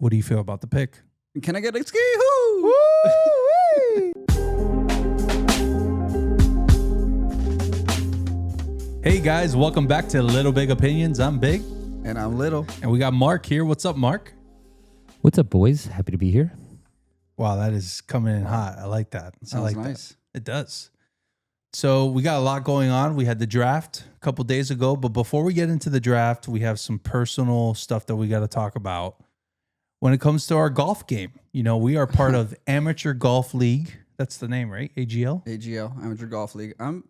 What do you feel about the pick? Can I get a ski-hoo? Hey guys, welcome back to Little Big Opinions. I'm Big. And I'm Little. And we got Mark here. What's up, Mark? What's up, boys? Happy to be here. Wow, that is coming in hot. I like that. Sounds I like nice. That. It does. So we got a lot going on. We had the draft a couple days ago, but before we get into the draft, we have some personal stuff that we got to talk about. When it comes to our golf game, you know, we are part of Amateur Golf League. That's the name, right? AGL? AGL, Amateur Golf League. I'm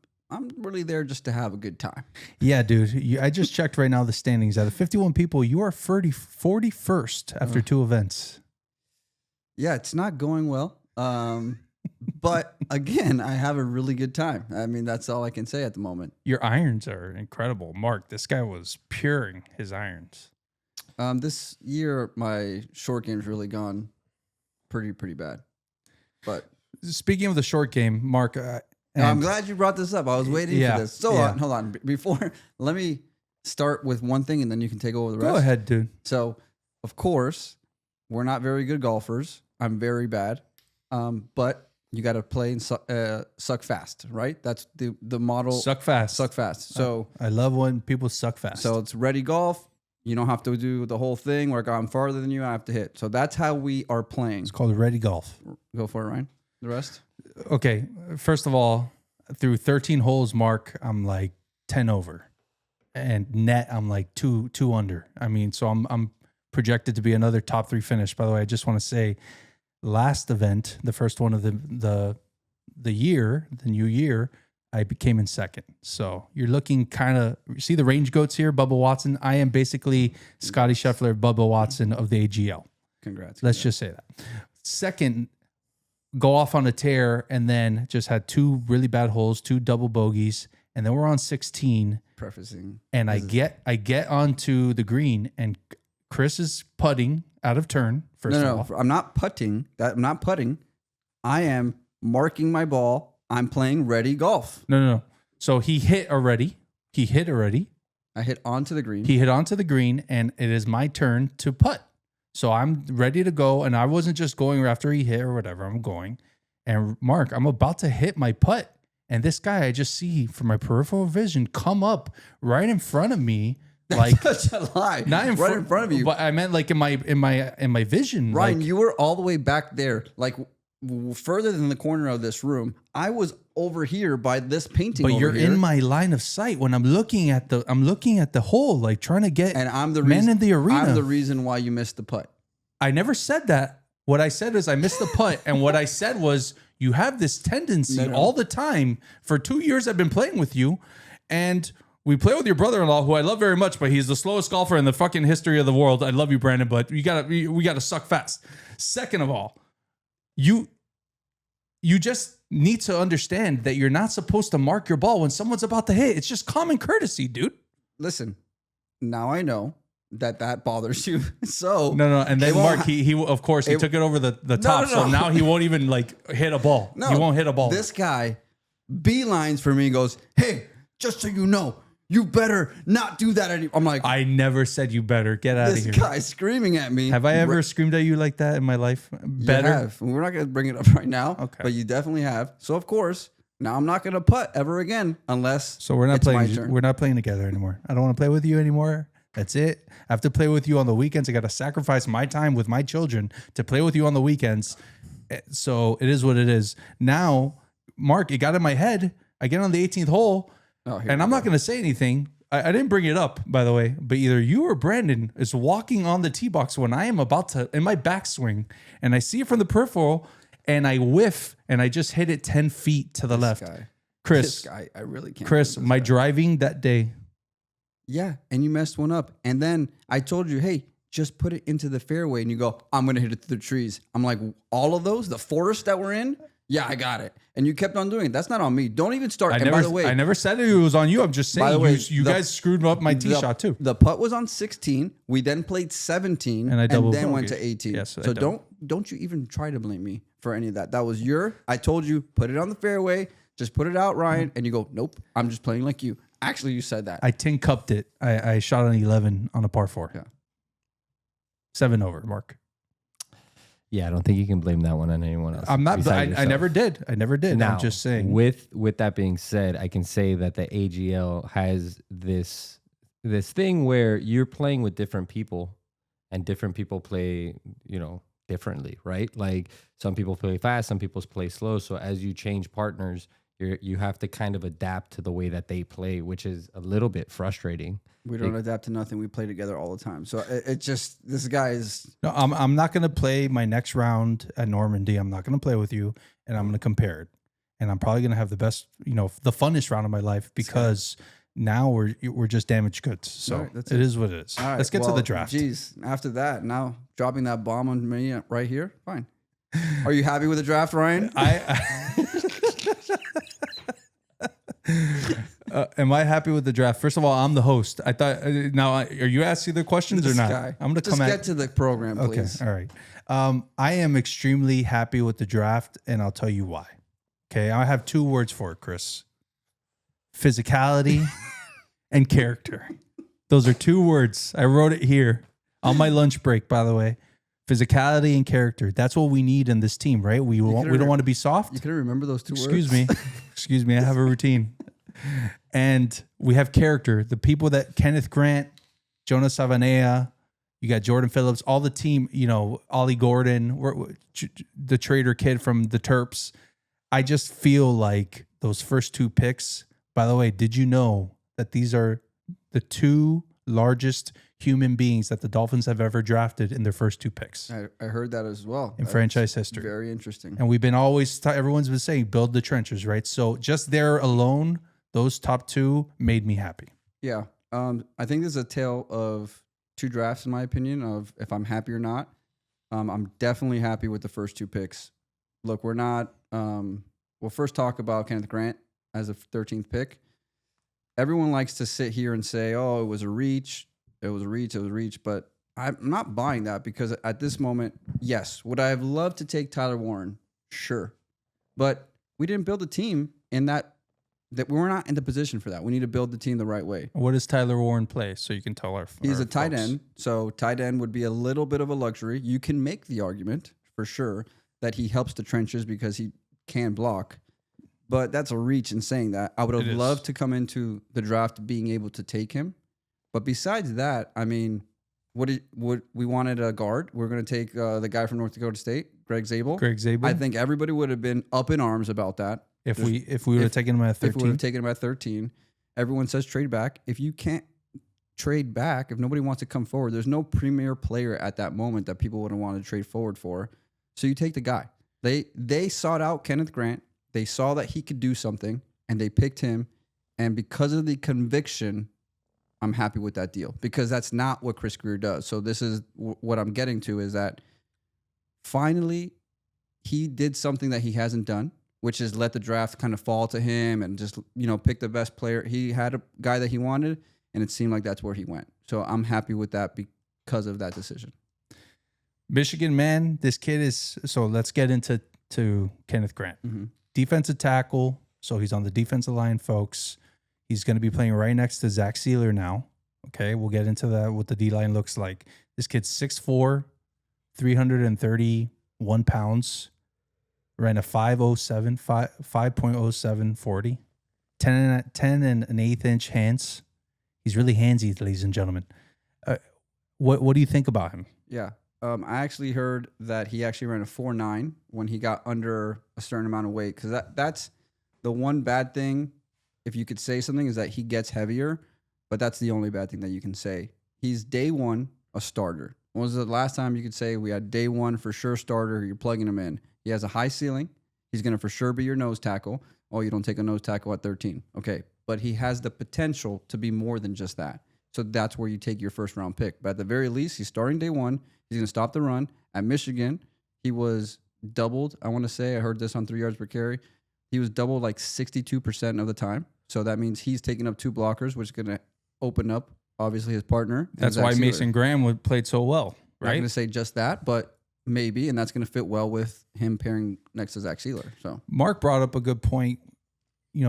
really there just to have a good time. Yeah, dude. I just checked right now the standings. Out of 51 people, you are 41st after two events. Yeah, it's not going well. But again, I have a really good time. I mean, that's all I can say at the moment. Your irons are incredible. Mark, this guy was puring his irons. This year, my short game's really gone pretty bad. But speaking of the short game, Mark, I'm glad you brought this up. I was waiting for this. So hold on. Before, let me start with one thing, and then you can take over the rest. Go ahead, dude. So, of course, we're not very good golfers. I'm very bad. But you got to play and suck fast, right? That's the model. Suck fast. Suck fast. So I love when people suck fast. So it's ready golf. You don't have to do the whole thing where I'm farther than you. I have to hit. So that's how we are playing. It's called ready golf. Go for it, Ryan. The rest? Okay. First of all, through 13 holes, Mark, I'm like 10 over. And net, I'm like two under. I mean, so I'm projected to be another top 3 finish. By the way, I just want to say, last event, the first one of the year, the new year, I became in second. So you're looking kind of, see the range goats here, Bubba Watson. I am basically Scotty Scheffler, Bubba Watson of the AGL. Congrats. Let's just say that. Second, go off on a tear, and then just had 2 really bad holes, 2 double bogeys, and then we're on 16. Prefacing. And I get onto the green, and Chris is putting out of turn. First of all, I'm not putting. I'm not putting. I am marking my ball. I'm playing ready golf. No. So he hit already. I hit onto the green. He hit onto the green, and it is my turn to putt. So I'm ready to go, and I wasn't just going after he hit or whatever. I'm going. And Mark, I'm about to hit my putt, and this guy I just see from my peripheral vision come up right in front of me. Like that's such a lie. Not in front of you. But I meant like in my vision. Ryan, like, you were all the way back there, like further than the corner of this room. I was over here by this painting. But you're here. in my line of sight when I'm looking at the hole, like trying to get and I'm the men in the arena. I'm the reason why you missed the putt. I never said that. What I said is I missed the putt, and what I said was you have this tendency all the time. For 2 years I've been playing with you, and we play with your brother-in-law, who I love very much, but he's the slowest golfer in the fucking history of the world. I love you, Brandon, but we gotta suck fast. Second of all, you just need to understand that you're not supposed to mark your ball when someone's about to hit. It's just common courtesy, dude. Listen, now I know that bothers you. So no, and then Mark, he of course he took it over the top. So now he won't even like hit a ball. No, he won't hit a ball. This guy beelines for me and goes, "Hey, just so you know, you better not do that anymore." I'm like, I never said you better. Get out of here. This guy screaming at me. Have I ever screamed at you like that in my life? Better? You have. We're not going to bring it up right now. Okay. But you definitely have. So of course, now I'm not going to putt ever again unless So we're not it's my playing. turn. We're not playing together anymore. I don't want to play with you anymore. That's it. I have to play with you on the weekends. I got to sacrifice my time with my children to play with you on the weekends. So it is what it is. Now, Mark, it got in my head. I get on the 18th hole, and I'm not going to say anything. I didn't bring it up, by the way, but either you or Brandon is walking on the tee box when I am about to, in my backswing, and I see it from the peripheral, and I whiff, and I just hit it 10 feet to the left. Chris, this guy, I really can't. Chris, my driving that day. Yeah, and you messed one up. And then I told you, hey, just put it into the fairway. And you go, I'm going to hit it through the trees. I'm like, all of those, the forest that we're in? Yeah, I got it. And you kept on doing it. That's not on me. Don't even start. By the way, I never said it was on you. I'm just saying, by the way, you guys screwed up my tee shot too. The putt was on 16. We then played 17 and then went to 18. Yes, so don't you even try to blame me for any of that. That was I told you, put it on the fairway. Just put it out, Ryan. And you go, nope, I'm just playing like you. Actually, you said that. I tin cupped it. I shot an 11 on a par 4. Yeah. 7 over, Mark. Yeah, I don't think you can blame that one on anyone else. I'm not. besides I yourself. never did. I never did. Now, I'm just saying. With that being said, I can say that the AGL has this thing where you're playing with different people, and different people play, differently, right? Like some people play fast, some people play slow. So as you change partners, you have to kind of adapt to the way that they play, which is a little bit frustrating. We don't adapt to nothing. We play together all the time. So it just, this guy is. No, I'm not going to play my next round at Normandy. I'm not going to play with you, and I'm going to compare it. And I'm probably going to have the best, the funnest round of my life because now we're just damaged goods. So Right, that's it is what it is. All right, Let's get to the draft. Geez, after that, now dropping that bomb on me right here. Fine. Are you happy with the draft, Ryan? Am I happy with the draft? First of all, I'm the host. I thought. Now, are you asking the questions or not? I'm going to come get to the program, please. Okay. All right. I am extremely happy with the draft, and I'll tell you why. Okay. I have 2 words for it, Chris. Physicality and character. Those are 2 words. I wrote it here on my lunch break, by the way. Physicality and character. That's what we need in this team, right? We don't want to be soft. You couldn't remember those 2 words? Excuse me. I have a routine. And we have character. The people that Kenneth Grant, Jonah Savanea, you got Jordan Phillips, all the team, Ollie Gordon, the trader kid from the Terps. I just feel like those first 2 picks, by the way, did you know that these are the 2 largest human beings that the Dolphins have ever drafted in their first 2 picks? I heard that as well. In franchise history. Very interesting. And we've been everyone's been saying, build the trenches, right? So just there alone, those top 2 made me happy. Yeah. I think this is a tale of 2 drafts, in my opinion, of if I'm happy or not. I'm definitely happy with the first 2 picks. Look, we're not, we'll first talk about Kenneth Grant as a 13th pick. Everyone likes to sit here and say, oh, it was a reach. It was a reach. But I'm not buying that because at this moment, yes, would I have loved to take Tyler Warren? Sure. But we didn't build a team in that we're not in the position for that. We need to build the team the right way. What does Tyler Warren play? So you can tell He's a tight folks. end. So tight end would be a little bit of a luxury. You can make the argument for sure that he helps the trenches because he can block. But that's a reach in saying that. I would have loved to come into the draft being able to take him. But besides that, I mean, we wanted a guard. We're going to take the guy from North Dakota State, Greg Zabel. I think everybody would have been up in arms about that. If we would have taken him at 13. If we would have taken him at 13, everyone says trade back. If you can't trade back, if nobody wants to come forward, there's no premier player at that moment that people wouldn't want to trade forward for. So you take the guy. They sought out Kenneth Grant. They saw that he could do something, and they picked him. And because of the conviction, I'm happy with that deal because that's not what Chris Greer does. So this is what I'm getting to is that finally he did something that he hasn't done, which is let the draft kind of fall to him and just, pick the best player. He had a guy that he wanted, and it seemed like that's where he went. So I'm happy with that because of that decision. Michigan, man, this kid is... So let's get into Kenneth Grant. Mm-hmm. Defensive tackle. So he's on the defensive line, folks. He's going to be playing right next to Zach Sealer now. Okay, we'll get into that, what the D-line looks like. This kid's 6'4", 331 pounds. Ran a 5.07 40, 10 and an eighth inch hands. He's really handsy, ladies and gentlemen. What do you think about him? Yeah, I actually heard that he actually ran a 4.9 when he got under a certain amount of weight because that's the one bad thing. If you could say something is that he gets heavier, but that's the only bad thing that you can say. He's day one a starter. When was the last time you could say we had day one for sure starter? You're plugging him in. He has a high ceiling. He's going to for sure be your nose tackle. Oh, you don't take a nose tackle at 13. Okay. But he has the potential to be more than just that. So that's where you take your first round pick. But at the very least, he's starting day one. He's going to stop the run. At Michigan, he was doubled. I want to say, I heard this on 3 yards per carry. He was doubled like 62% of the time. So that means he's taking up 2 blockers, which is going to open up, obviously, his partner. That's why Mason Graham played so well, right? I'm not going to say just that, but maybe, and that's going to fit well with him pairing next to Zach Sealer. So Mark brought up a good point,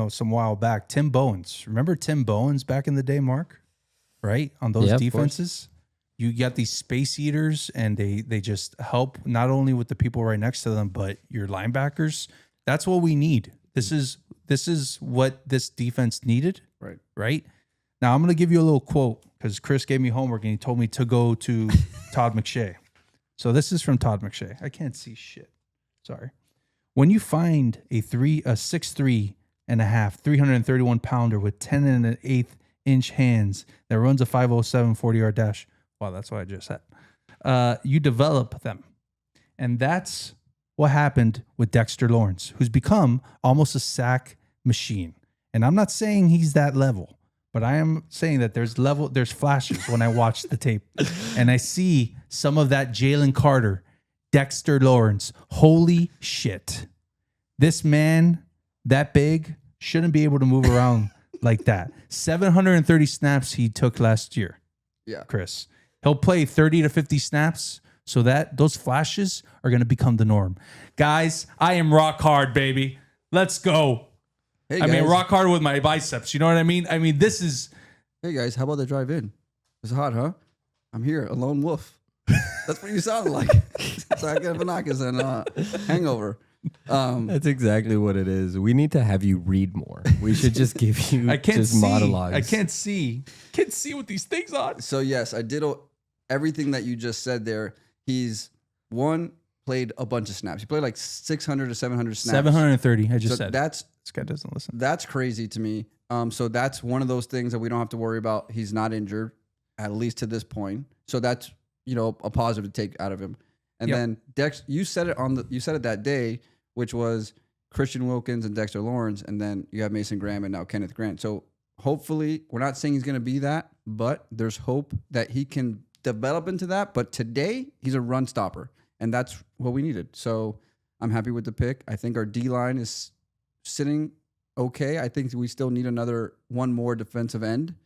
some while back. Tim Bowens. Remember Tim Bowens back in the day, Mark? Right? On those defenses? you got these space eaters, and they just help not only with the people right next to them, but your linebackers. That's what we need. This is what this defense needed. Right. Now I'm gonna give you a little quote because Chris gave me homework and he told me to go to Todd McShay. So this is from Todd McShay. I can't see shit. Sorry. When you find a 6'3" and a half, 331 pounder with 10 and an eighth inch hands that runs a 5.07 40-yard dash. Wow, that's what I just said. You develop them. And that's what happened with Dexter Lawrence, who's become almost a sack machine. And I'm not saying he's that level, but I am saying that there's flashes when I watch the tape and I see some of that Jalen Carter, Dexter Lawrence. Holy shit. This man, that big, shouldn't be able to move around like that. 730 snaps he took last year. Yeah. Chris. He'll play 30 to 50 snaps so that those flashes are going to become the norm. Guys, I am rock hard, baby. Let's go. Hey, I guys. mean, rock hard with my biceps. You know what I mean? I mean, this is... Hey, guys, how about the drive in? It's hot, huh? I'm here, a lone wolf. That's what you sound like. Psychophanacus and Hangover. That's exactly what it is. We need to have you read more. We should just give you I can't just see. monologues. I can't see. Can't see with these things on. So, yes, I did everything that you just said there. He's, played a bunch of snaps. He played like 600 to 700 snaps. 730, I just So said. this guy doesn't listen. That's crazy to me. So that's one of those things that we don't have to worry about. He's not injured, at least to this point. So that's, a positive to take out of him. And then Dex, you said it that day, which was Christian Wilkins and Dexter Lawrence, and then you have Mason Graham and now Kenneth Grant. So hopefully, we're not saying he's going to be that, but there's hope that he can develop into that. But today, he's a run stopper, and that's what we needed. So I'm happy with the pick. I think our D-line is sitting okay. I think we still need one more defensive end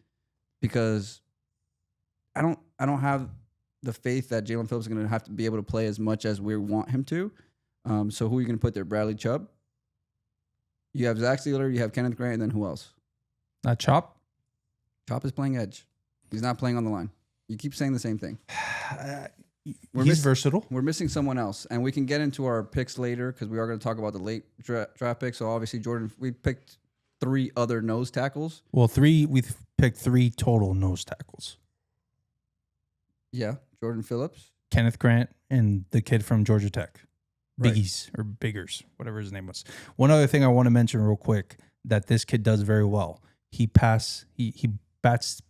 because I don't have the faith that Jalen Phillips is going to have to be able to play as much as we want him to. So who are you going to put there? Bradley Chubb? You have Zach Sealer, you have Kenneth Grant, and then who else? Not Chop? Chop is playing edge. He's not playing on the line. You keep saying the same thing. He's versatile. We're missing someone else, and we can get into our picks later because we are going to talk about the late draft picks. So obviously, Jordan, we picked 3 other nose tackles. Well, we've picked 3 total nose tackles. Yeah, Jordan Phillips, Kenneth Grant, and the kid from Georgia Tech. Right. Biggies or Biggers, whatever his name was. One other thing I want to mention real quick that this kid does very well. He bats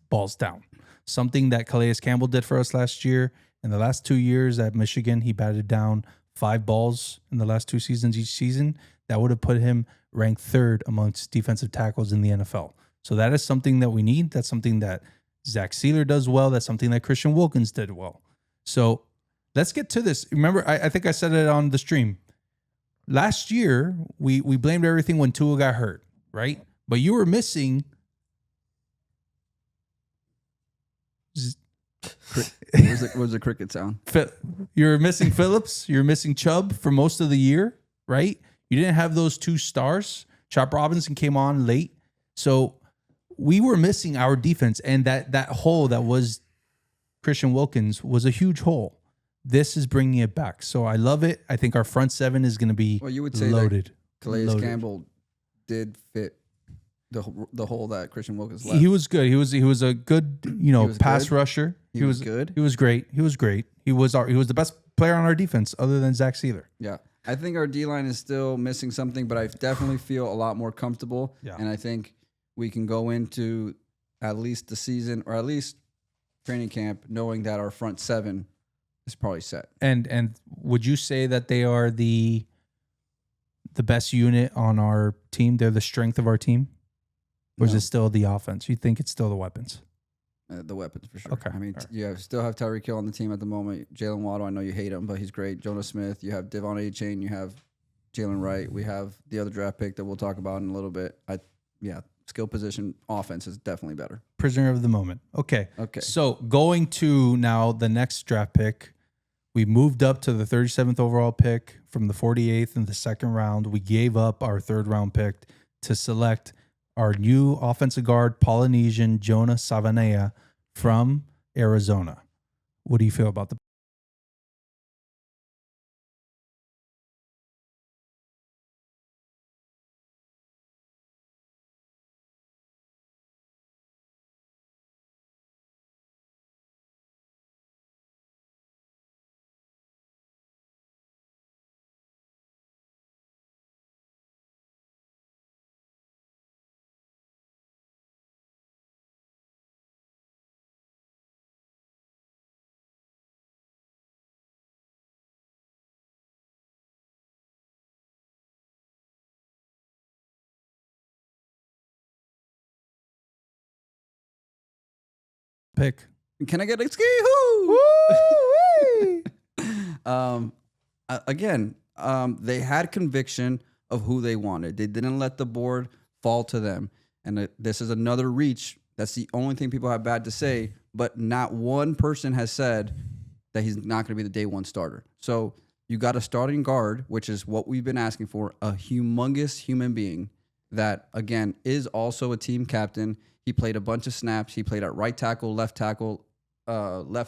balls down. Something that Calais Campbell did for us last year. In the last 2 years at Michigan, he batted down 5 balls in the last 2 seasons each season. That would have put him ranked 3rd amongst defensive tackles in the NFL. So that is something that we need. That's something that Zach Sealer does well. That's something that Christian Wilkins did well. So let's get to this. Remember, I think I said it on the stream. Last year, we blamed everything when Tua got hurt, right? But you were missing... What was the cricket sound? You're missing Phillips. You're missing Chubb for most of the year, right? You didn't have those 2 stars. Chop Robinson came on late. So we were missing our defense. And that hole that was Christian Wilkins was a huge hole. This is bringing it back. So I love it. I think our front 7 is going to be Well, you would say loaded. that Calais Campbell did fit the hole that Christian Wilkins left. He was good. He was a good, pass rusher. He was good. He was great. He was great. He was the best player on our defense other than Zach Sealer. Yeah. I think our D-line is still missing something, but I definitely feel a lot more comfortable. Yeah. And I think we can go into at least the season or at least training camp knowing that our front 7 is probably set. And would you say that they are the best unit on our team? They're the strength of our team? Or is it still the offense? You think it's still the weapons? The weapons, for sure. Okay. I mean, you still have Tyreek Hill on the team at the moment. Jalen Waddle, I know you hate him, but he's great. Jonah Smith, you have Devon A-Chain, you have Jalen Wright. We have the other draft pick that we'll talk about in a little bit. Skill position offense is definitely better. Prisoner of the moment. Okay. Okay. So going to now the next draft pick, we moved up to the 37th overall pick from the 48th in the 2nd round. We gave up our 3rd round pick to select our new offensive guard, Polynesian Jonah Savanea from Arizona. What do you feel about the pick? Can I get a ski-hoo? Again, they had conviction of who they wanted. They didn't let the board fall to them. And this is another reach. That's the only thing people have bad to say. But not one person has said that he's not going to be the day one starter. So you got a starting guard, which is what we've been asking for, a humongous human being that, again, is also a team captain. He played a bunch of snaps. He played at right tackle, left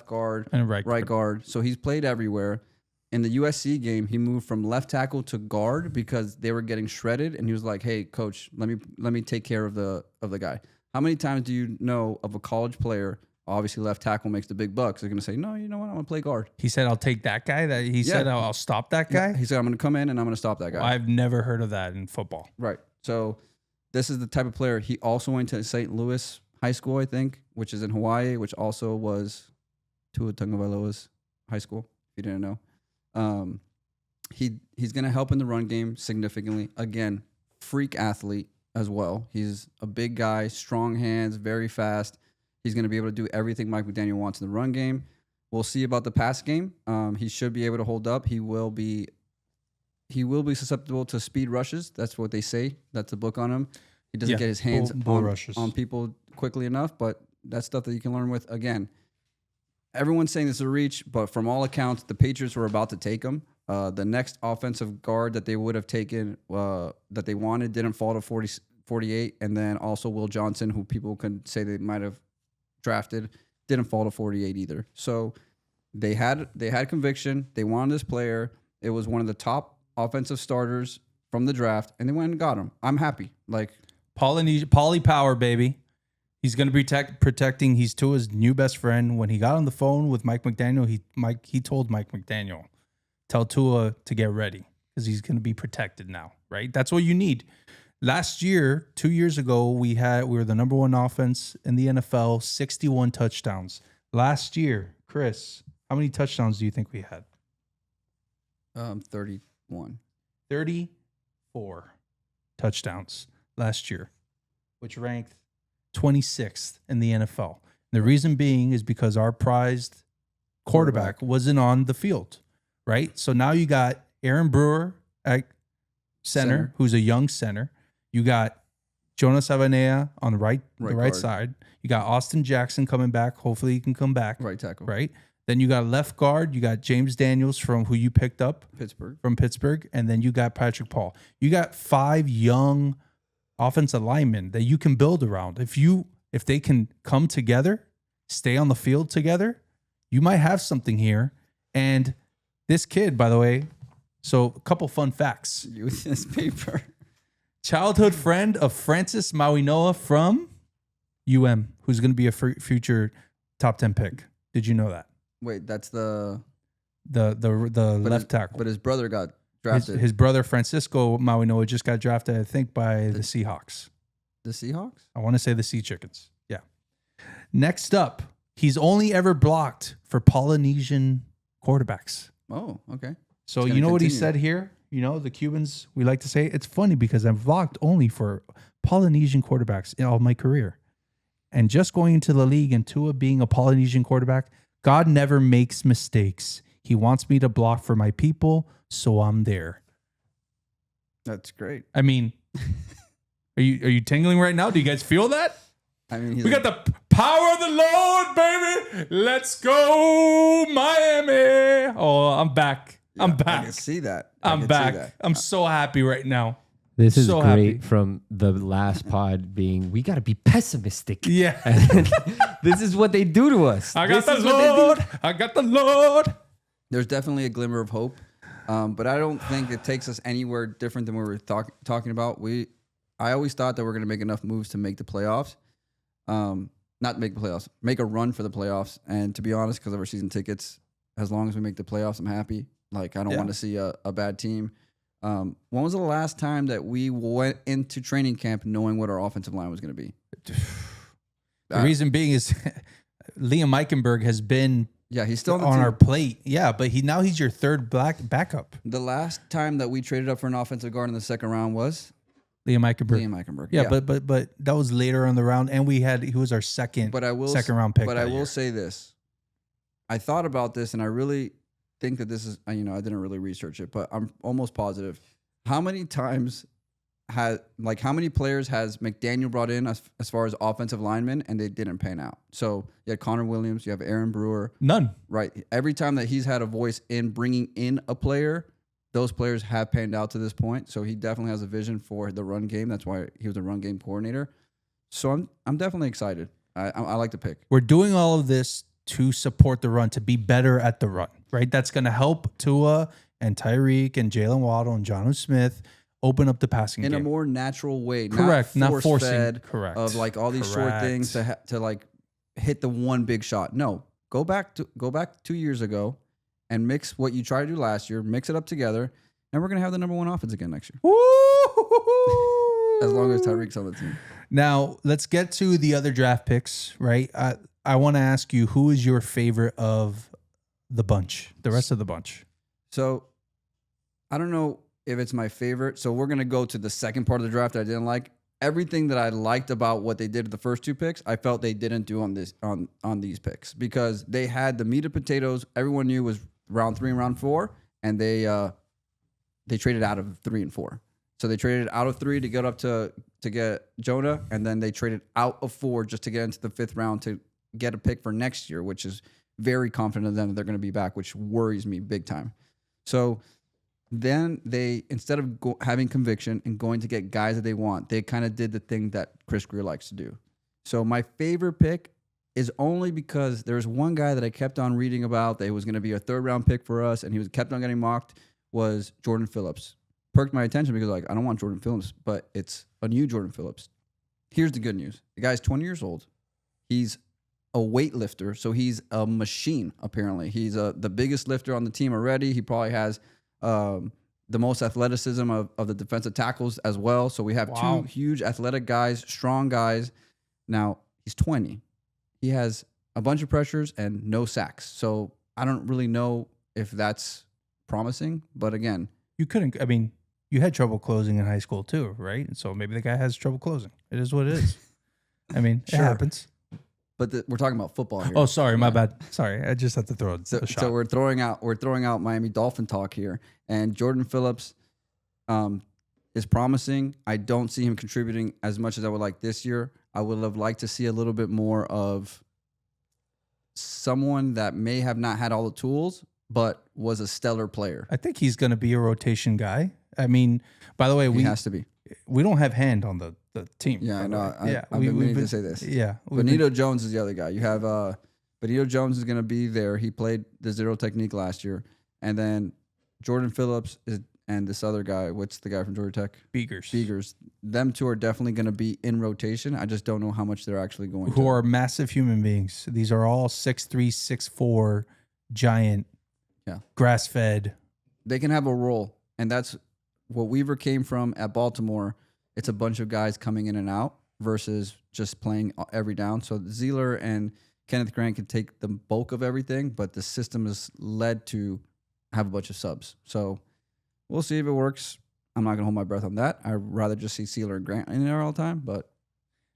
guard, And right guard. So he's played everywhere. In the USC game, he moved from left tackle to guard because they were getting shredded, and he was like, "Hey, coach, let me take care of the guy." How many times do you know of a college player? Obviously, left tackle makes the big bucks. They're gonna say, "No, you know what? I'm gonna play guard." He said, "I'll take that guy." That he said, "I'll stop that guy." He said, "I'm gonna come in and I'm gonna stop that guy." Well, I've never heard of that in football. Right. So this is the type of player. He also went to St. Louis High School, I think, which is in Hawaii, which also was Tua Tagovailoa's high school. If you didn't know. He's going to help in the run game significantly. Again, freak athlete as well. He's a big guy, strong hands, very fast. He's going to be able to do everything Mike McDaniel wants in the run game. We'll see about the pass game. He should be able to hold up. He will be susceptible to speed rushes. That's what they say. That's the book on him. He doesn't get his hands on people quickly enough, but that's stuff that you can learn with. Again, everyone's saying this is a reach, but from all accounts, the Patriots were about to take him. The next offensive guard that they would have taken, that they wanted, didn't fall to 48. And then also Will Johnson, who people could say they might have drafted, didn't fall to 48 either. So they had conviction. They wanted this player. It was one of the top offensive starters from the draft, and they went and got him. I'm happy. Like Poly Power, baby. He's going to be protecting. He's Tua's new best friend. When he got on the phone with Mike McDaniel, he told Mike McDaniel, tell Tua to get ready because he's going to be protected now, right? That's what you need. Last year, 2 years ago, we were the number one offense in the NFL, 61 touchdowns. Last year, Chris, how many touchdowns do you think we had? 31. 34 touchdowns last year, which ranked 26th in the NFL. The reason being is because our prized quarterback wasn't on the field, right? So now you got Aaron Brewer at center. Who's a young center. You got Jonah Savanea on the right side. You got Austin Jackson coming back. Hopefully he can come back. Right tackle. Right? Then you got left guard. You got James Daniels from who you picked up. From Pittsburgh. And then you got Patrick Paul. You got 5 young offensive linemen that you can build around. If they can come together, stay on the field together, you might have something here. And this kid, by the way, so a couple fun facts. Use this paper. Childhood friend of Francis Mauinoa from UM, who's going to be a future top 10 pick. Did you know that? Wait, that's the left tackle. But his brother got drafted. His brother Francisco Mauinoa just got drafted, I think, by the Seahawks. The Seahawks? I want to say the Sea Chickens. Yeah. Next up, he's only ever blocked for Polynesian quarterbacks. Oh, okay. So you know what he said here? You know, the Cubans, we like to say, it's funny because I've blocked only for Polynesian quarterbacks in all my career. And just going into the league and Tua being a Polynesian quarterback, God never makes mistakes. He wants me to block for my people, so I'm there. That's great. I mean, are you tingling right now? Do you guys feel that? I mean, we got the power of the Lord, baby. Let's go, Miami. Oh, I'm back. Yeah, I'm back. I can see that. I'm back. I'm so happy right now. This is so great happy. From the last pod being, we got to be pessimistic. Yeah. And This is what they do to us. I got This the is what they do. Lord. I got the Lord. There's definitely a glimmer of hope, but I don't think it takes us anywhere different than what we were talking about. I always thought that we're going to make enough moves to make the playoffs. Not make the playoffs, make a run for the playoffs. And to be honest, because of our season tickets, as long as we make the playoffs, I'm happy. Like, I don't want to see a bad team. When was the last time that we went into training camp knowing what our offensive line was going to be? The reason being is Liam Eichenberg has been he's still on our plate. Yeah, but he's your third backup. The last time that we traded up for an offensive guard in the second round was Liam Eichenberg. Yeah, but that was later on the round, and he was our second round pick. But I will say this. I thought about this, and I really think that this is, I didn't really research it, but I'm almost positive. How many players has McDaniel brought in as far as offensive linemen, and they didn't pan out? So you had Connor Williams, you have Aaron Brewer. None. Right. Every time that he's had a voice in bringing in a player, those players have panned out to this point. So he definitely has a vision for the run game. That's why he was a run game coordinator. So I'm definitely excited. I like the pick. We're doing all of this to support the run, to be better at the run, right? That's going to help Tua and Tyreek and Jalen Waddle and Jonnu Smith open up the passing game in a more natural way. Correct. Not forcing. Fed Correct. Of like all these short things to like hit the one big shot. No, go back 2 years ago and mix what you tried to do last year, mix it up together, and we're going to have the number one offense again next year. As long as Tyreek's on the team. Now, let's get to the other draft picks, right? I want to ask you, who is your favorite of the rest of the bunch? So, I don't know if it's my favorite. So, we're going to go to the second part of the draft that I didn't like. Everything that I liked about what they did with the first two picks, I felt they didn't do on these picks, because they had the meat and potatoes. Everyone knew was round 3 and round 4, and they traded out of 3 and 4. So they traded out of 3 to get up to get Jonah, and then they traded out of 4 just to get into the 5th round to get a pick for next year, which is very confident of them that they're going to be back, which worries me big time. So then they, instead of having conviction and going to get guys that they want, they kind of did the thing that Chris Greer likes to do. So my favorite pick is only because there's one guy that I kept on reading about that was going to be a 3rd round pick for us, and he was kept on getting mocked, was Jordan Phillips. Perked my attention because I don't want Jordan Phillips, but it's a new Jordan Phillips. Here's the good news. The guy's 20 years old. He's a weightlifter, so he's a machine, apparently. He's the biggest lifter on the team already. He probably has the most athleticism of the defensive tackles as well. So we have 2 huge athletic guys, strong guys. Now, he's 20. He has a bunch of pressures and no sacks. So I don't really know if that's promising, but again, you had trouble closing in high school too, right? And so maybe the guy has trouble closing. It is what it is. It happens. But we're talking about football here. Oh, sorry, my bad. Sorry, I just had to throw a shot. So we're throwing out Miami Dolphin talk here, and Jordan Phillips is promising. I don't see him contributing as much as I would like this year. I would have liked to see a little bit more of someone that may have not had all the tools, but was a stellar player. I think he's going to be a rotation guy. By the way, he has to be. We don't have Hand on the team. Yeah, I know. I've been meaning to say this. Yeah. Benito Jones is the other guy. You have Benito Jones is going to be there. He played the zero technique last year. And then Jordan Phillips and this other guy, what's the guy from Georgia Tech? Beegers. Them two are definitely going to be in rotation. I just don't know how much they're actually going to. Who are massive human beings. These are all 6'3", 6'4", giant, grass-fed. They can have a role. And that's what Weaver came from at Baltimore. It's a bunch of guys coming in and out versus just playing every down. So Zeeler and Kenneth Grant can take the bulk of everything, but the system is led to have a bunch of subs. So we'll see if it works. I'm not going to hold my breath on that. I'd rather just see Zeeler and Grant in there all the time. But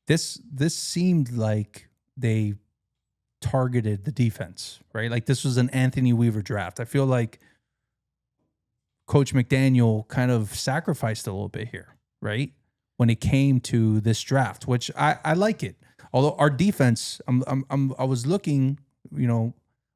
this seemed like they targeted the defense, right? Like this was an Anthony Weaver draft. I feel like Coach McDaniel kind of sacrificed a little bit here, right? When it came to this draft, which I like it. Although our defense, I was looking,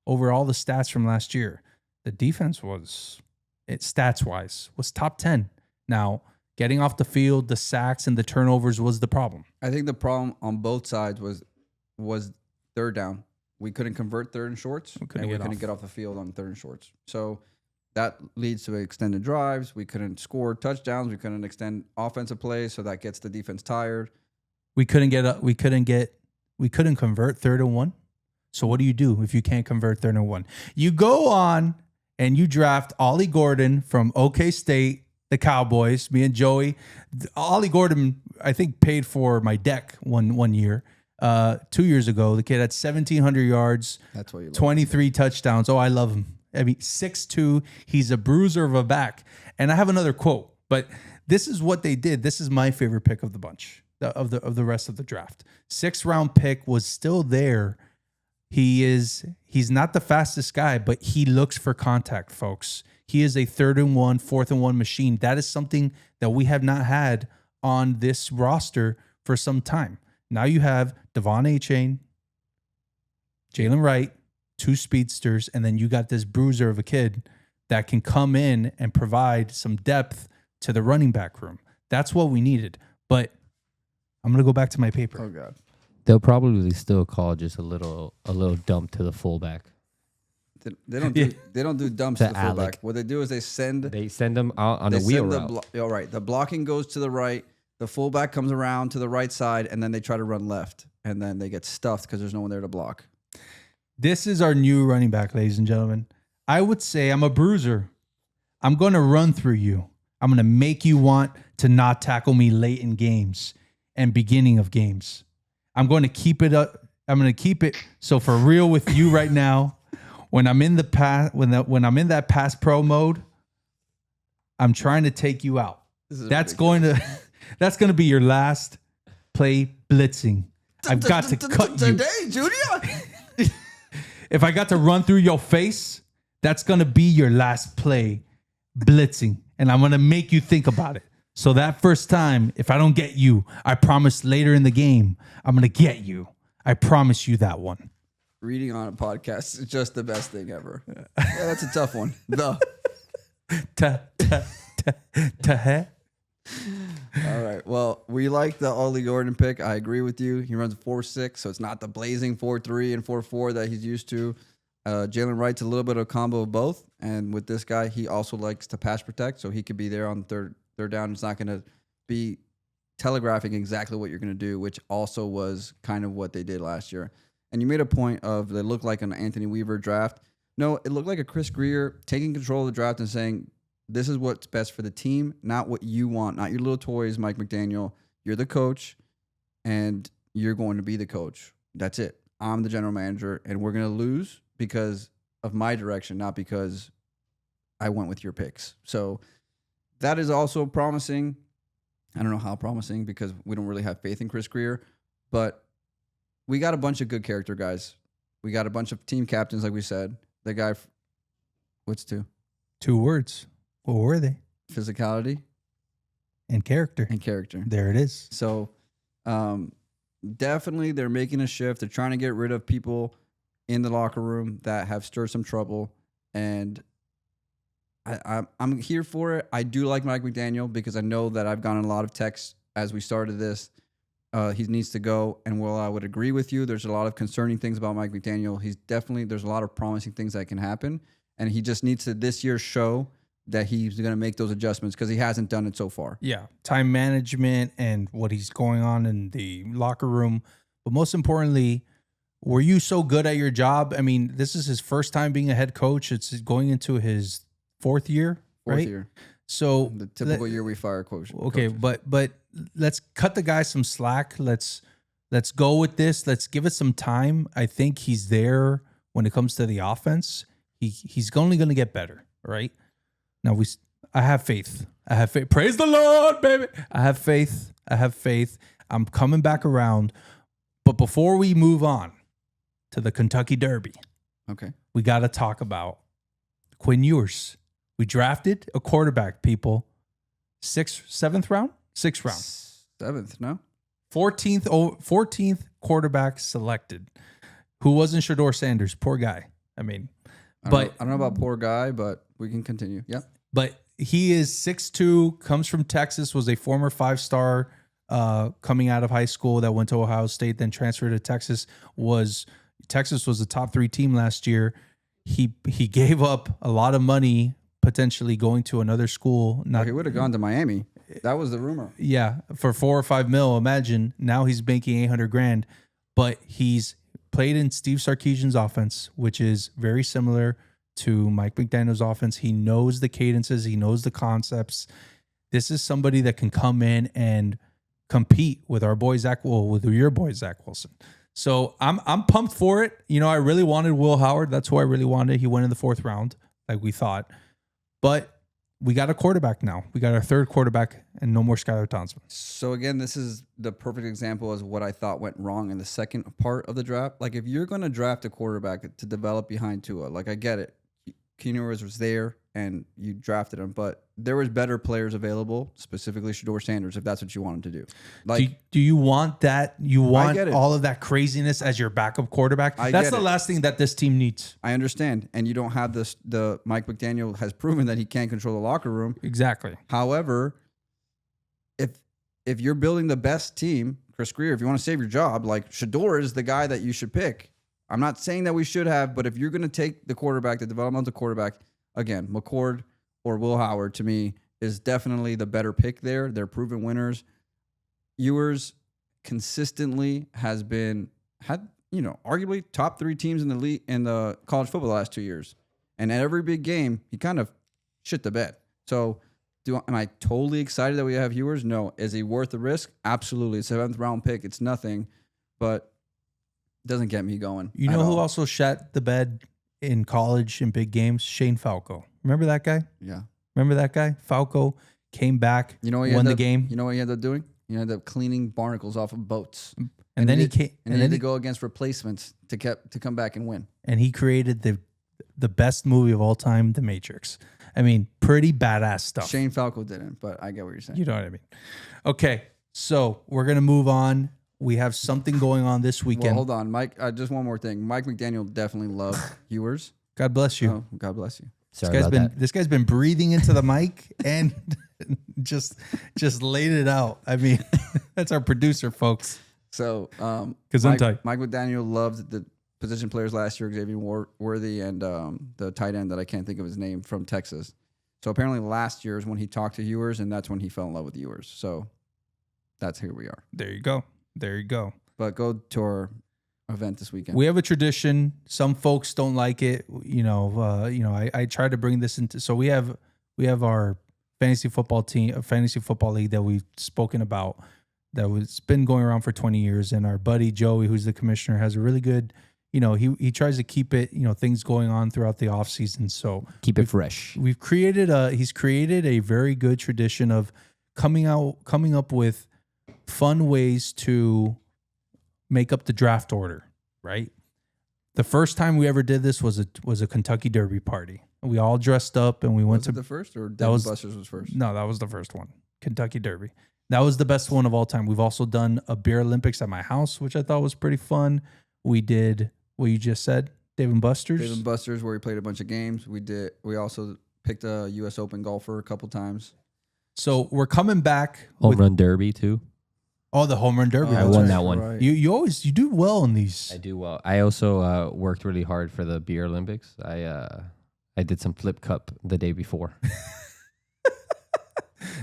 over all the stats from last year. The defense stats wise was top 10. Now, getting off the field, the sacks and the turnovers was the problem. I think the problem on both sides was third down. We couldn't convert third and shorts. We couldn't get off the field on third and shorts. So that leads to extended drives. We couldn't score touchdowns. We couldn't extend offensive plays. So that gets the defense tired. We couldn't convert 3rd and 1. So what do you do if you can't convert 3rd and 1? You go on and you draft Ollie Gordon from OK State, the Cowboys. Me and Joey, Ollie Gordon, I think paid for my deck one year. 2 years ago, the kid had 1,700 yards, That's what you love. 23 touchdowns. Oh, I love him. I mean, 6'2". He's a bruiser of a back. And I have another quote, but this is what they did. This is my favorite pick of the bunch, of the rest of the draft. 6th round pick was still there. He's not the fastest guy, but he looks for contact, folks. He is a 3rd and 1, 4th and 1 machine. That is something that we have not had on this roster for some time. Now you have Devon A-Chain, Jalen Wright, 2 speedsters, and then you got this bruiser of a kid that can come in and provide some depth to the running back room. That's what we needed. But I'm going to go back to my paper. Oh, God. They'll probably still call just a little dump to the fullback. They don't do dumps to the fullback. Alec. What they do is they send them out on a wheel route. All right. The blocking goes to the right. The fullback comes around to the right side, and then they try to run left. And then they get stuffed because there's no one there to block. This is our new running back, ladies and gentlemen. I would say I'm a bruiser. I'm going to run through you. I'm going to make you want to not tackle me late in games and beginning of games. I'm going to keep it up. I'm going to keep it. So for real with you right now, when I'm in the pass, when I'm in that pass pro mode, I'm trying to take you out. That's going to be your last play blitzing. I've got to cut you. Today, Junior. If I got to run through your face, that's going to be your last play blitzing. And I'm going to make you think about it. So that first time, if I don't get you, I promise later in the game, I'm going to get you. I promise you that one. Reading on a podcast is just the best thing ever. Yeah, that's a tough one. All right. Well, we like the Ollie Gordon pick. I agree with you. He runs 4.6, so it's not the blazing 4.3 and 4.4 that he's used to. Jalen Wright's a little bit of a combo of both. And with this guy, he also likes to pass protect, so he could be there on third down. It's not going to be telegraphing exactly what you're going to do, which also was kind of what they did last year. And you made a point of they looked like an Anthony Weaver draft. No, it looked like a Chris Greer taking control of the draft and saying, this is what's best for the team, not what you want, not your little toys, Mike McDaniel. You're the coach, and you're going to be the coach. That's it. I'm the general manager, and we're going to lose because of my direction, not because I went with your picks. So that is also promising. I don't know how promising because we don't really have faith in Chris Greer, but we got a bunch of good character guys. We got a bunch of team captains, like we said. The guy, what's 2? 2 words. What were they? Physicality and character. There it is. So definitely they're making a shift. They're trying to get rid of people in the locker room that have stirred some trouble. And I'm here for it. I do like Mike McDaniel because I know that I've gotten a lot of texts as we started this. He needs to go. And while I would agree with you, there's a lot of concerning things about Mike McDaniel. There's a lot of promising things that can happen. And he just needs to this year show that he's going to make those adjustments because he hasn't done it so far. Yeah. Time management and what he's going on in the locker room. But most importantly, were you so good at your job? I mean, this is his first time being a head coach. It's going into his 4th year, right? 4th year. So the typical year we fire coach. Okay, coaches. but let's cut the guy some slack. Let's go with this. Let's give it some time. I think he's there when it comes to the offense. He's only going to get better, right? Now I have faith. Praise the Lord, baby. I have faith. I'm coming back around. But before we move on to the Kentucky Derby, okay, we got to talk about Quinn Ewers. We drafted a quarterback, people. 7th round? 6th round. 7th, no? 14th quarterback selected. Who wasn't Shedeur Sanders? Poor guy. I mean, I don't know about poor guy, but we can continue. Yeah. But he is 6'2", comes from Texas, was a former 5-star coming out of high school that went to Ohio State, then transferred to Texas, was Texas was a top 3 team last year. He gave up a lot of money potentially going to another school. Not, he would have gone to Miami. That was the rumor. Yeah, for $4 or $5 million. Imagine now he's making $800,000, but he's played in Steve Sarkisian's offense, which is very similar to Mike McDaniel's offense. He knows the cadences. He knows the concepts. This is somebody that can come in and compete with our boy Zach, with your boy Zach Wilson. So I'm pumped for it. You know, I really wanted Will Howard. That's who I really wanted. He went in the 4th round, like we thought. But we got a quarterback now. We got our 3rd quarterback, and no more Skylar Thompson. So again, this is the perfect example as what I thought went wrong in the second part of the draft. Like if you're going to draft a quarterback to develop behind Tua, like I get it. Keenan was there and you drafted him, but there was better players available, specifically Shedeur Sanders, if that's what you wanted to do. Like, do you want that? You want get it. all of that craziness as your backup quarterback? That's the last thing that this team needs. I understand. And you don't have this, the Mike McDaniel has proven that he can't control the locker room. Exactly. However, if you're building the best team, Chris Greer, if you want to save your job, like Shedeur is the guy that you should pick. I'm not saying that we should have, but if you're going to take the quarterback, the developmental quarterback, again, McCord or Will Howard, to me, is definitely the better pick there. They're proven winners. Ewers consistently had arguably top 3 teams in the league in the college football the last 2 years. And at every big game, he kind of shit the bed. So am I totally excited that we have Ewers? No. Is he worth the risk? Absolutely. It's a 7th round pick. It's nothing, but doesn't get me going. You know who also shat the bed in college in big games? Shane Falco. Remember that guy? Yeah. Remember that guy? Falco came back, won the game. You know what he ended up doing? He ended up cleaning barnacles off of boats. And then he came, and then he had to go against replacements to come back and win. And he created the best movie of all time, The Matrix. I mean, pretty badass stuff. Shane Falco didn't, but I get what you're saying. You know what I mean? Okay, so we're gonna move on. We have something going on this weekend. Well, hold on, Mike. Just one more thing. Mike McDaniel definitely loved Ewers. God bless you. Oh, God bless you. This guy's been breathing into the mic and just laid it out. I mean, that's our producer, folks. So, Mike McDaniel loved the position players last year, Xavier Worthy and the tight end that I can't think of his name from Texas. So apparently last year is when he talked to Ewers, and that's when he fell in love with Ewers. So that's here we are. There you go. There you go. But go to our event this weekend. We have a tradition. Some folks don't like it. I try to bring this into. So we have our fantasy football team, a fantasy football league that we've spoken about. It's been going around for 20 years, and our buddy Joey, who's the commissioner, has a really good. He tries to keep it. Things going on throughout the off season. So keep it fresh. He's created a very good tradition of coming up with fun ways to make up the draft order, right? The first time we ever did this was a Kentucky Derby party. We all dressed up and we went to the first, or Devin Buster's was first? No, that was the first one. Kentucky Derby. That was the best one of all time. We've also done a beer Olympics at my house, which I thought was pretty fun. We did what you just said, Dave & Buster's. Dave & Buster's, where we played a bunch of games. We also picked a U.S. Open golfer a couple times. So we're coming back. Home run derby too. Oh, the home run derby. I won that one. Right. You do well in these. I do well. I also worked really hard for the beer Olympics. I did some flip cup the day before.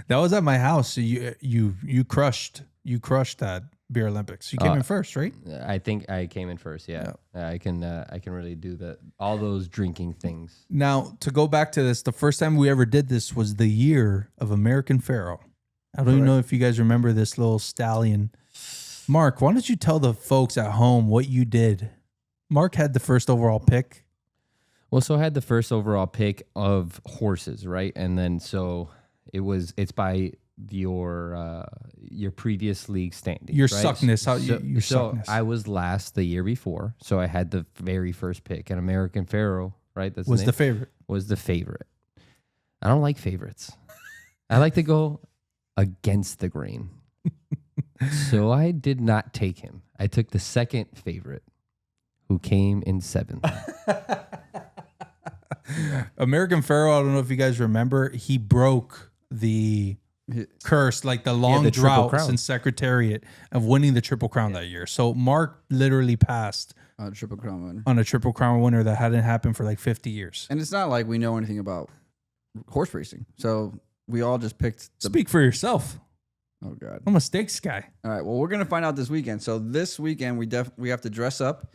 That was at my house. So you crushed that beer Olympics. You came in first, right? I think I came in first. Yeah. I can really do all those drinking things. Now, to go back to this, the first time we ever did this was the year of American Pharoah. I don't even know if you guys remember this little stallion. Mark, why don't you tell the folks at home what you did? Mark had the first overall pick. Well, so I had the first overall pick of horses, right? And then so it's by your previous league standing. Your right? suckness. Your suckness. I was last the year before, so I had the very first pick, and American Pharoah, right? That's was the favorite. Was the favorite. I don't like favorites. I like to go against the grain. So I did not take him. I took the second favorite, who came in 7th. American Pharoah, I don't know if you guys remember, he broke the curse, like the long drought since Secretariat of winning the Triple Crown that year. So Mark literally passed Triple Crown winner. on a Triple Crown winner that hadn't happened for like 50 years. And it's not like we know anything about horse racing. So we all just picked the Speak for yourself. Oh God. I'm a stakes guy. All right. Well, we're gonna find out this weekend. So this weekend we have to dress up.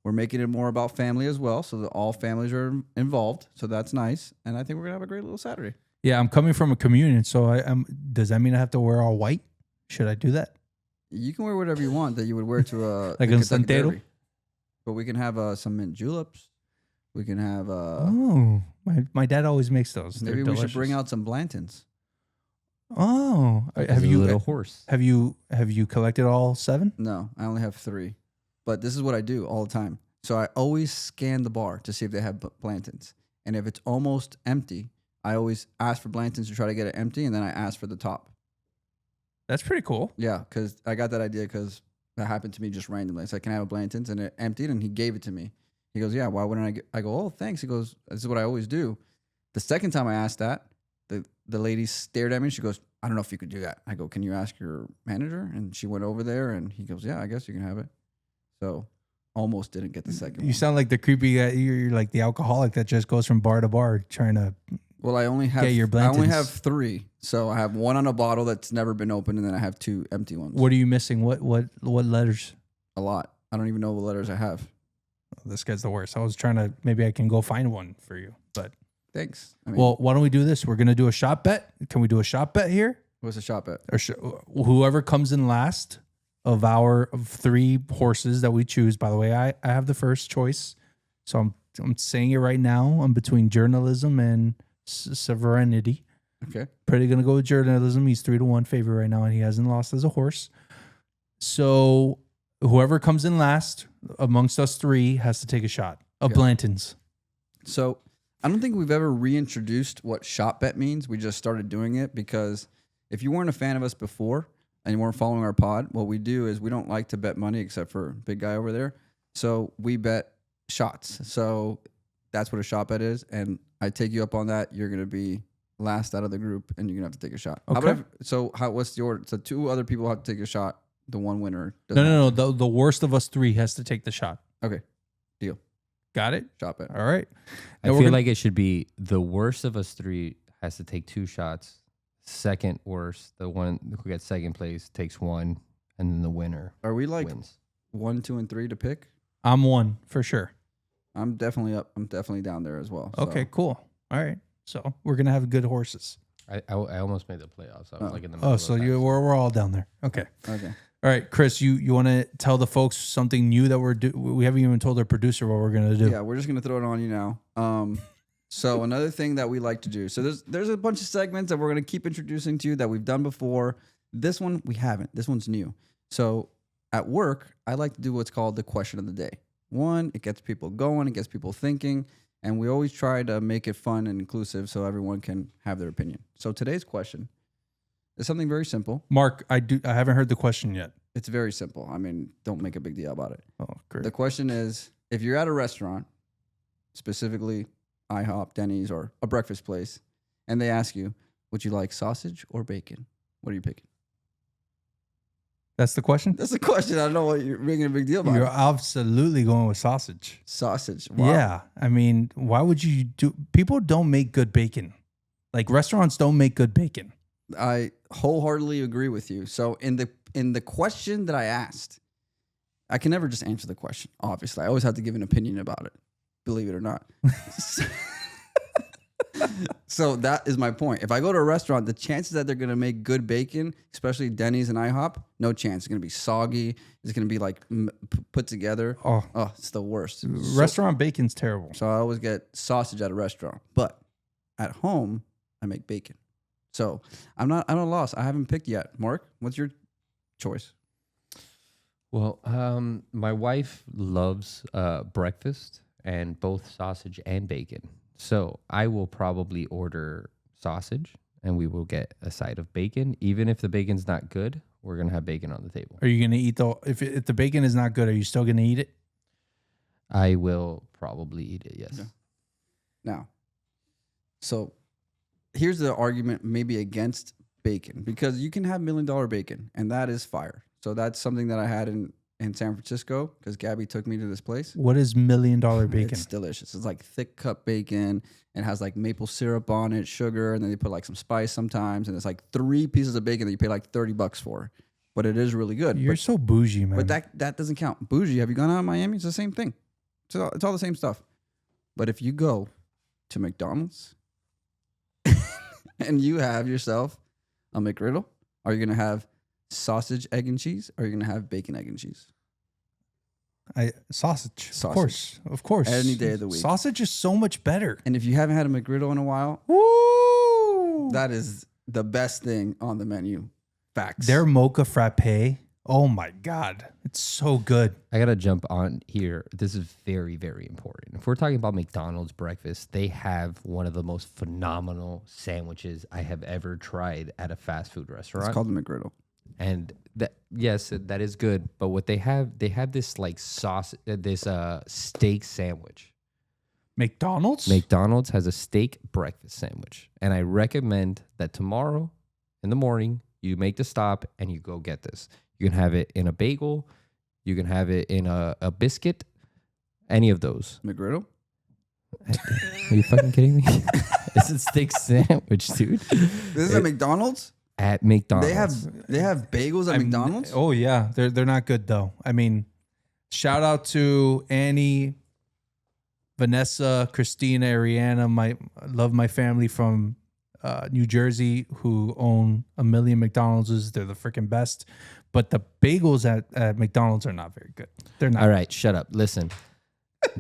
We're making it more about family as well, so that all families are involved. So that's nice, and I think we're gonna have a great little Saturday. Yeah, I'm coming from a communion, so does that mean I have to wear all white? Should I do that? You can wear whatever you want that you would wear to a Like the un Kentucky Santero? Derby. But we can have some mint juleps. We can have Oh, my dad always makes those. maybe They're we should bring delicious. out some Blantons. Oh, He's have a you little horse? have you collected all 7? No, I only have 3. But this is what I do all the time. So I always scan the bar to see if they have Blantons. And if it's almost empty, I always ask for Blantons to try to get it empty, and then I ask for the top. That's pretty cool. Yeah, because I got that idea because that happened to me just randomly. It's like, can I have a Blanton's? And it emptied, and he gave it to me. He goes, yeah, why wouldn't I go, oh, thanks. He goes, this is what I always do. The second time I asked that, the lady stared at me. She goes, I don't know if you could do that. I go, can you ask your manager? And she went over there, and he goes, yeah, I guess you can have it. So almost didn't get the second You one. sound like the creepy guy. You're like the alcoholic that just goes from bar to bar trying to. Well, I only have Get your I only Blantons. have 3. So I have 1 on a bottle that's never been opened, and then I have 2 empty ones. What are you missing? What letters? A lot. I don't even know what letters I have. Oh, this guy's the worst. I was trying to, maybe I can go find one for you. But Thanks. I mean, well, why don't we do this? We're gonna do a shot bet. Can we do a shot bet here? what's the shop at? Or whoever comes in last of 3 horses that we choose. By the way, I have the first choice, so I'm saying it right now. I'm between journalism and sovereignty. Okay. Pretty gonna go with journalism. He's 3-1 favorite right now, and he hasn't lost as a horse. So whoever comes in last amongst us 3 has to take a shot of Yeah. Blantons. So I don't think we've ever reintroduced what shop bet means. We just started doing it because if you weren't a fan of us before and you weren't following our pod, what we do is we don't like to bet money except for big guy over there. So we bet shots. So that's what a shop bet is. And I take you up on that. You're going to be last out of the group and you're going to have to take a shot. Okay. What's the order? So 2 other people have to take a shot. The one winner doesn't No. have The worst of us 3 has to take the shot. to. Okay. Deal. Got it? Shop bet. All right. I Now we're feel gonna- like it should be the worst of us 3 has to take 2 shots. Second worst, the one who gets second place takes 1, and then the winner Are we like wins. 1, 2, and 3 to pick? I'm 1 for sure. I'm definitely up. I'm definitely down there as well. So. Okay, cool. All right. So we're gonna have good horses. I almost made the playoffs. I was like in the middle. Oh, of so those guys. we're all down there. Okay. Okay. All right, Chris, you want to tell the folks something new that we haven't even told our producer what we're gonna do. Yeah, we're just gonna throw it on you now. So another thing that we like to do. So there's a bunch of segments that we're gonna keep introducing to you that we've done before. This one we haven't. This one's new. So at work, I like to do what's called the question of the day. One, it gets people going, it gets people thinking, and we always try to make it fun and inclusive so everyone can have their opinion. So today's question is something very simple. Mark, I haven't heard the question yet. It's very simple. I mean, don't make a big deal about it. Oh, great. The question is, if you're at a restaurant, specifically IHOP, Denny's, or a breakfast place, and they ask you, would you like sausage or bacon? What are you picking? That's the question? That's the question. I don't know what you're making a big deal about. You're absolutely going with sausage. Sausage. Wow. Yeah. I mean, why would you do? People don't make good bacon. Like restaurants don't make good bacon. I wholeheartedly agree with you. So in the question that I asked, I can never just answer the question. Obviously, I always have to give an opinion about it. Believe it or not. So that is my point. If I go to a restaurant, the chances that they're going to make good bacon, especially Denny's and IHOP, no chance. It's going to be soggy. It's going to be like put together. Oh, Oh, it's the worst. restaurant bacon's terrible. So I always get sausage at a restaurant, but at home I make bacon. So I'm at a loss. I haven't picked yet. Mark, what's your choice? Well, my wife loves breakfast and both sausage and bacon. So I will probably order sausage and we will get a side of bacon. Even if the bacon's not good, we're going to have bacon on the table. Are you going to eat if the bacon is not good, are you still going to eat it? I will probably eat it, yes. Okay. Now, so here's the argument maybe against bacon, because you can have $1 million bacon and that is fire. So that's something that I had in in San Francisco because Gabby took me to this place. What is $1 million bacon? It's delicious. It's like thick cut bacon and has like maple syrup on it, sugar, and then they put like some spice sometimes. And it's like 3 pieces of bacon that you pay like $30 for. But it is really good. You're so bougie, man. But that doesn't count. Bougie, have you gone out in Miami? It's the same thing. It's all the same stuff. But if you go to McDonald's and you have yourself a McGriddle, are you going to have sausage, egg, and cheese? Or are you going to have bacon, egg, and cheese? Sausage. Of course. Any day of the week. Sausage is so much better. And if you haven't had a McGriddle in a while, Woo! that is the best thing on the menu. Facts. Their mocha frappe. Oh my God. It's so good. I got to jump on here. This is very, very important. If we're talking about McDonald's breakfast, they have one of the most phenomenal sandwiches I have ever tried at a fast food restaurant. It's called the McGriddle. And that, yes, that is good. But what they have this like sauce, this steak sandwich. McDonald's? McDonald's has a steak breakfast sandwich. And I recommend that tomorrow in the morning, you make the stop and you go get this. You can have it in a bagel. You can have it in a biscuit. Any of those. McGriddle? Are you fucking kidding me? It's a steak sandwich, dude. This is at McDonald's? At McDonald's. They have bagels at McDonald's? Oh yeah. They're not good though. I mean, shout out to Annie, Vanessa, Christina, Ariana, love my family from New Jersey who own a million McDonald's. They're the freaking best. But the bagels at McDonald's are not very good. They're not. All right, shut up. Listen,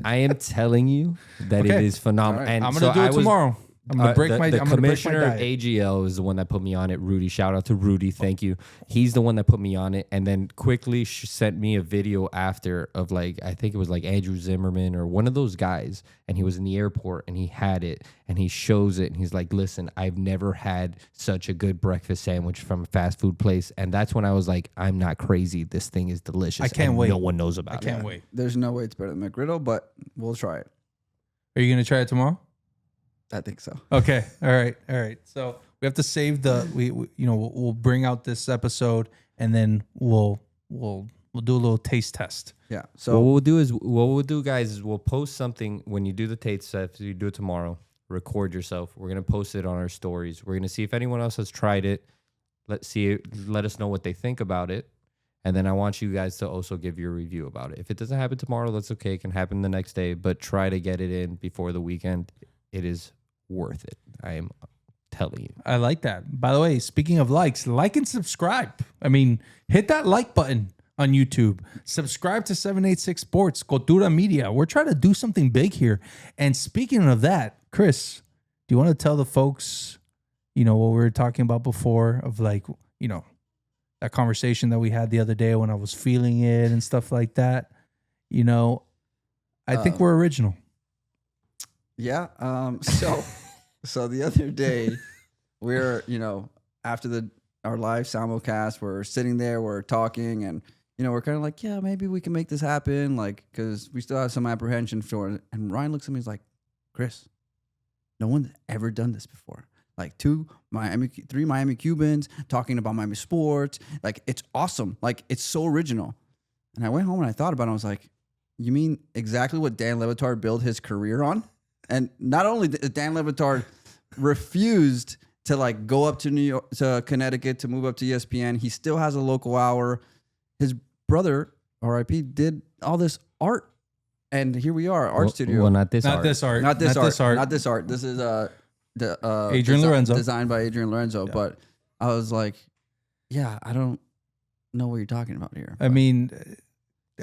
I am telling you that it is phenomenal. Right. And I'm gonna do it tomorrow. I'm gonna break my. The I'm gonna break my commissioner of diet. AGL is the one that put me on it. Rudy, shout out to Rudy. Thank you. He's the one that put me on it, and then quickly sent me a video after of like I think it was like Andrew Zimmerman or one of those guys, and he was in the airport and he had it and he shows it and he's like, "Listen, I've never had such a good breakfast sandwich from a fast food place," and that's when I was like, "I'm not crazy. This thing is delicious. I can't and wait. No one knows about it." I can't wait. There's no way it's better than McGriddle, but we'll try it. Are you gonna try it tomorrow? I think so. Okay. All right. So we have to save we'll bring out this episode and then we'll do a little taste test. Yeah. What So we'll do, guys, is we'll post something when you do the taste test. You do it tomorrow. Record yourself. We're gonna post it on our stories. We're gonna see if anyone else has tried it. Let us know what they think about it, and then I want you guys to also give your review about it. If it doesn't happen tomorrow, that's okay. It can happen the next day, but try to get it in before the weekend. It is worth it. I am telling you. I like that. By the way, speaking of likes, like and subscribe. I mean, hit that like button on YouTube. Subscribe to 786 Sports, Cultura Media. We're trying to do something big here. And speaking of that, Chris, do you want to tell the folks, what we were talking about before of like, that conversation that we had the other day when I was feeling it and stuff like that? I think we're original. yeah. So the other day, we're after our live simulcast, we're sitting there, we're talking, and we're kind of like, yeah, maybe we can make this happen, like because we still have some apprehension for it. And Ryan looks at me, he's like, Chris, no one's ever done this before. Like 3 Miami Cubans talking about Miami sports. Like it's awesome. Like it's so original. And I went home and I thought about it. I was like, you mean exactly what Dan Le Batard built his career on? And not only did Dan Le Batard refused to like go up to Connecticut to move up to ESPN, he still has a local hour. His brother, R.I.P., did all this art. And here we are, art studio. Well, not this art. Not this art. This is Adrian Lorenzo. Designed by Adrian Lorenzo. Yeah. But I was like, yeah, I don't know what you're talking about here. I mean,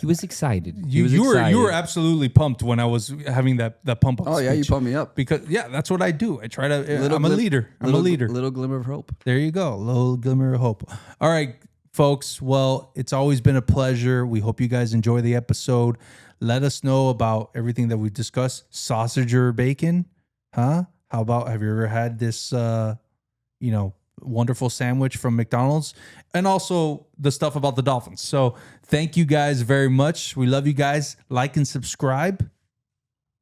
he was excited. You were absolutely pumped when I was having that pump up. Oh yeah, you pumped me up because that's what I do. I try to. I'm a leader. I'm a leader. Little glimmer of hope. There you go. Little glimmer of hope. All right, folks. Well, it's always been a pleasure. We hope you guys enjoy the episode. Let us know about everything that we discussed. Sausage or bacon? Huh? How about, have you ever had this, wonderful sandwich from McDonald's? And also the stuff about the Dolphins. So thank you guys very much. We love you guys. Like and subscribe.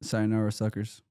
Sayonara, suckers.